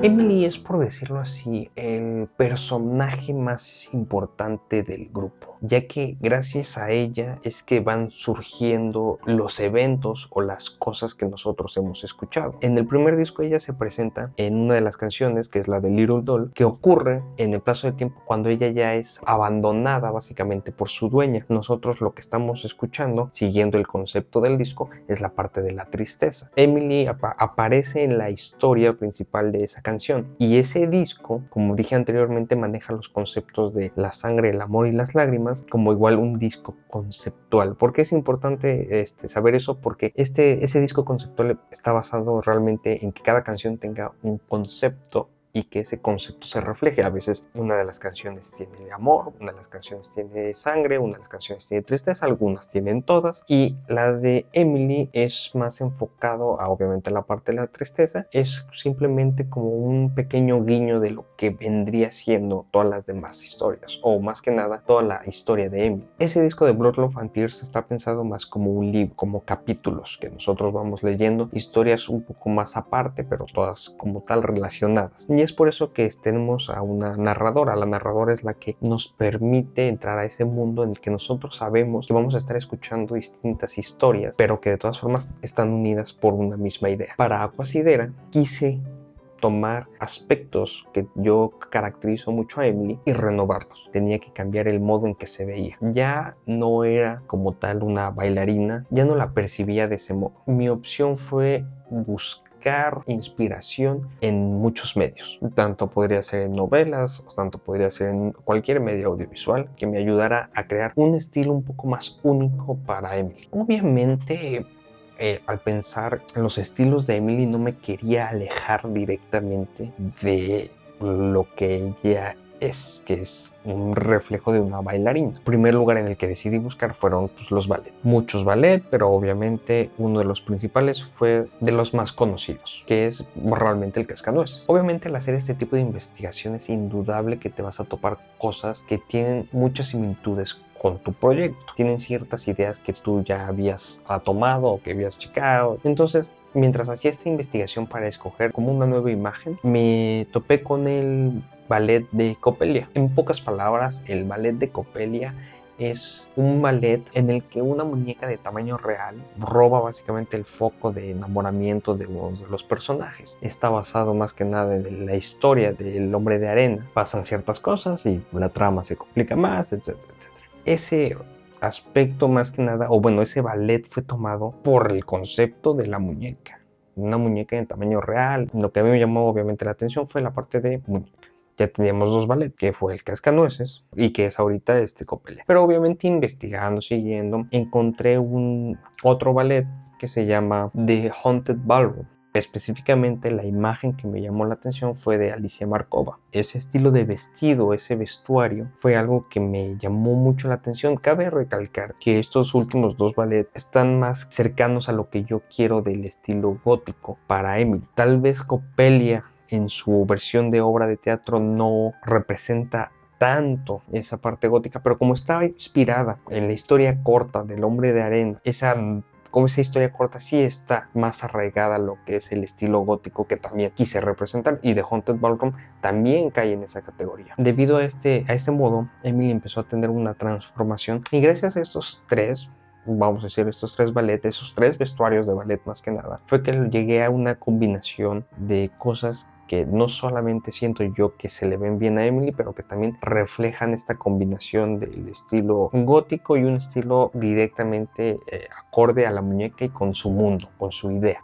Emily es, por decirlo así, el personaje más importante del grupo, ya que gracias a ella es que van surgiendo los eventos o las cosas que nosotros hemos escuchado. En el primer disco ella se presenta en una de las canciones, que es la de Little Doll, que ocurre en el plazo de tiempo cuando ella ya es abandonada básicamente por su dueña. Nosotros lo que estamos escuchando, siguiendo el concepto del disco, es la parte de la tristeza. Emily aparece en la historia principal de esa canción, y ese disco, como dije anteriormente, maneja los conceptos de la sangre, el amor y las lágrimas como igual un disco conceptual. ¿Por qué es importante saber eso? Porque ese disco conceptual está basado realmente en que cada canción tenga un concepto y que ese concepto se refleje. A veces una de las canciones tiene amor, una de las canciones tiene sangre, una de las canciones tiene tristeza, algunas tienen todas, y la de Emily es más enfocado a obviamente la parte de la tristeza. Es simplemente como un pequeño guiño de lo que vendría siendo todas las demás historias, o más que nada toda la historia de Emily. Ese disco de Blood, Love and Tears está pensado más como un libro, como capítulos que nosotros vamos leyendo, historias un poco más aparte, pero todas como tal relacionadas. Y es por eso que tenemos a una narradora. La narradora es la que nos permite entrar a ese mundo en el que nosotros sabemos que vamos a estar escuchando distintas historias, pero que de todas formas están unidas por una misma idea. Para Aquasidera quise tomar aspectos que yo caracterizo mucho a Emily y renovarlos. Tenía que cambiar el modo en que se veía. Ya no era como tal una bailarina, ya no la percibía de ese modo. Mi opción fue buscar inspiración en muchos medios. Tanto podría ser en novelas, o tanto podría ser en cualquier medio audiovisual que me ayudara a crear un estilo un poco más único para Emily. Obviamente, al pensar en los estilos de Emily, no me quería alejar directamente de lo que ella es, que es un reflejo de una bailarina. El primer lugar en el que decidí buscar fueron los ballet. Muchos ballet, pero obviamente uno de los principales fue de los más conocidos, que es realmente el Cascanueces. Obviamente al hacer este tipo de investigación es indudable que te vas a topar cosas que tienen muchas similitudes con tu proyecto. Tienen ciertas ideas que tú ya habías tomado o que habías checado. Entonces, mientras hacía esta investigación para escoger como una nueva imagen, me topé con el ballet de Coppelia. En pocas palabras, el ballet de Coppelia es un ballet en el que una muñeca de tamaño real roba básicamente el foco de enamoramiento de uno de los personajes. Está basado más que nada en la historia del hombre de arena. Pasan ciertas cosas y la trama se complica más, etcétera, etcétera. Ese aspecto más que nada, o bueno, ese ballet fue tomado por el concepto de la muñeca. Una muñeca en tamaño real. Lo que a mí me llamó obviamente la atención fue la parte de muñeca. Ya teníamos dos ballet, que fue el Cascanueces y que es ahorita Coppelia. Pero obviamente investigando, siguiendo, encontré otro ballet que se llama The Haunted Ballroom. Específicamente la imagen que me llamó la atención fue de Alicia Markova. Ese estilo de vestido, ese vestuario, fue algo que me llamó mucho la atención. Cabe recalcar que estos últimos dos ballets están más cercanos a lo que yo quiero del estilo gótico para Emily. Tal vez Coppelia en su versión de obra de teatro no representa tanto esa parte gótica, pero como estaba inspirada en la historia corta del hombre de arena, esa historia corta sí está más arraigada a lo que es el estilo gótico que también quise representar, y The Haunted Ballroom también cae en esa categoría. Debido a este modo, Emily empezó a tener una transformación, y gracias a estos tres, vamos a decir, estos tres ballet, esos tres vestuarios de ballet más que nada, fue que llegué a una combinación de cosas que no solamente siento yo que se le ven bien a Emily, pero que también reflejan esta combinación del estilo gótico y un estilo directamente acorde a la muñeca y con su mundo, con su idea.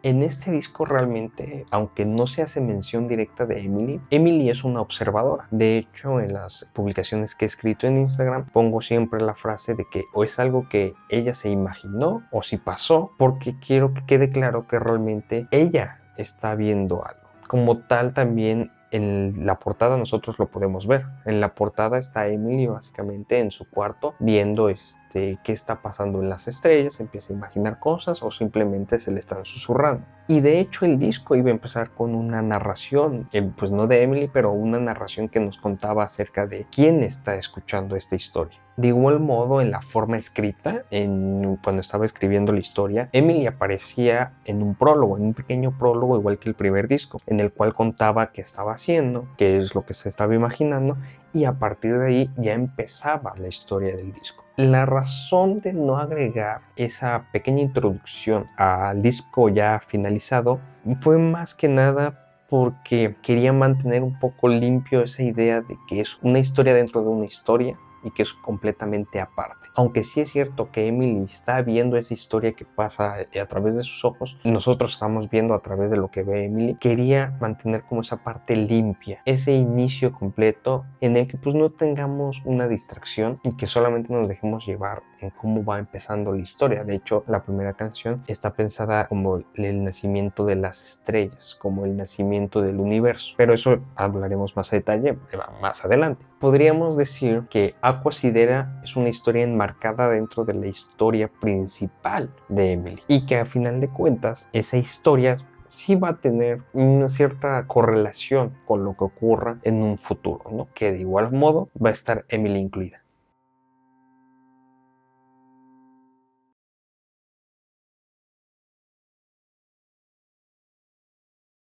En este disco realmente, aunque no se hace mención directa de Emily, Emily es una observadora. De hecho, en las publicaciones que he escrito en Instagram, pongo siempre la frase de que o es algo que ella se imaginó o si pasó, porque quiero que quede claro que realmente ella está viendo algo. Como tal, también en la portada nosotros lo podemos ver. En la portada está Emily básicamente en su cuarto viendo qué está pasando en las estrellas, empieza a imaginar cosas o simplemente se le están susurrando. Y de hecho el disco iba a empezar con una narración, pues no de Emily, pero una narración que nos contaba acerca de quién está escuchando esta historia. De igual modo, en la forma escrita, cuando estaba escribiendo la historia, Emily aparecía en un prólogo, en un pequeño prólogo, igual que el primer disco, en el cual contaba qué estaba haciendo, qué es lo que se estaba imaginando, y a partir de ahí ya empezaba la historia del disco. La razón de no agregar esa pequeña introducción al disco ya finalizado fue más que nada porque quería mantener un poco limpio esa idea de que es una historia dentro de una historia y que es completamente aparte. Aunque sí es cierto que Emily está viendo esa historia que pasa a través de sus ojos, nosotros estamos viendo a través de lo que ve Emily, quería mantener como esa parte limpia, ese inicio completo en el que pues no tengamos una distracción y que solamente nos dejemos llevar en cómo va empezando la historia. De hecho, la primera canción está pensada como el nacimiento de las estrellas, como el nacimiento del universo, pero eso hablaremos más a detalle más adelante. Podríamos decir que Aqua Sidera es una historia enmarcada dentro de la historia principal de Emily y que a final de cuentas esa historia sí va a tener una cierta correlación con lo que ocurra en un futuro, ¿no? Que de igual modo va a estar Emily incluida.